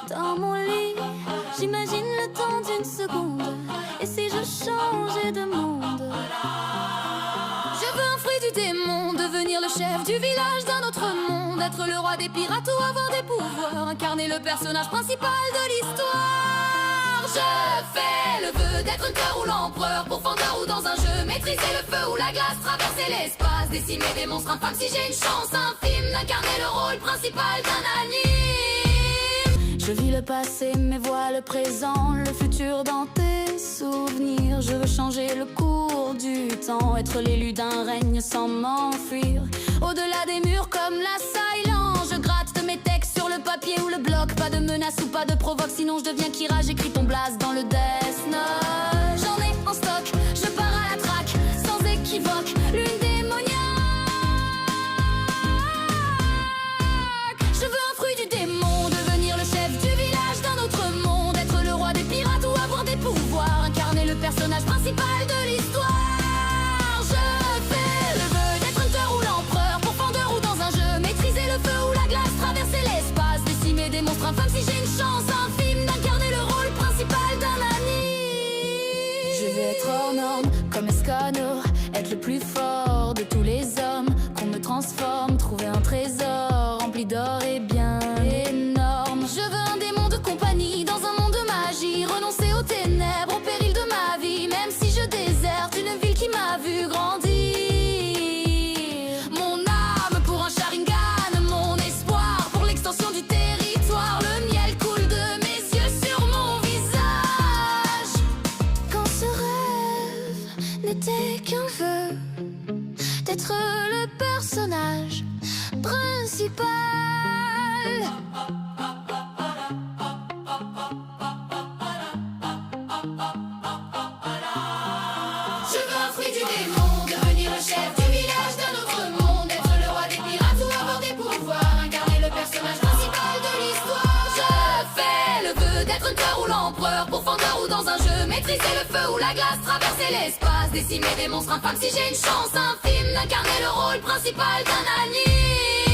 Dans mon lit, j'imagine le temps d'une seconde. Et si je changeais de monde? Je veux un fruit du démon, devenir le chef du village d'un autre monde. Être le roi des pirates ou avoir des pouvoirs, incarner le personnage principal de l'histoire. Je fais le vœu d'être un cœur ou l'empereur, pourfendeur ou dans un jeu, maîtriser le feu ou la glace, traverser l'espace, décimer des monstres infâmes si j'ai une chance infime d'incarner le rôle principal d'un anime. Je vis le passé mais vois le présent, le futur dans tes souvenirs. Je veux changer le cours du temps, être l'élu d'un règne sans m'enfuir. Au-delà des murs comme l'assaillant, je gratte de mes textes sur le papier ou le bloc. Pas de menace ou pas de provoque, sinon je deviens Kira. J'écris ton blast dans le Death Note. J'en ai en stock, je pars à la traque, sans équivoque, lune démoniaque. Je veux un fruit du démon, devenir le chef du village d'un autre monde. Être le roi des pirates ou avoir des pouvoirs, incarner le personnage principal de l'histoire. Je fais le vœu d'être un cœur ou l'empereur, pourfendeur ou dans un jeu, maîtriser le feu ou la glace, traverser l'espace, décimer des monstres infâmes si j'ai une chance infime d'incarner le rôle principal d'un anime. Je vais être hors norme comme Escanor, être le plus fort de tous les hommes, qu'on me transforme, trouver un trésor rempli d'or et bien énorme. Je veux un démon de compagnie dans un monde de magie, renoncer aux ténèbres, au péril de ma vie, même si je déserte une ville qui m'a vu grandir. Mon âme pour un Sharingan, mon espoir pour l'extension du territoire. Le miel coule de mes yeux sur mon visage. Quand ce rêve n'était qu'un vœu d'être le personnage principal. Je veux un fruit du démon, devenir le chef du village d'un autre monde. Être le roi des pirates ou avoir des pouvoirs, incarner le personnage principal de l'histoire. Je fais le vœu d'être un cœur ou l'empereur, pourfendeur ou dans un jeu, maîtriser le feu ou la glace, traverser l'espace, décimer des monstres infâmes si j'ai une chance infime d'incarner le rôle principal d'un anime.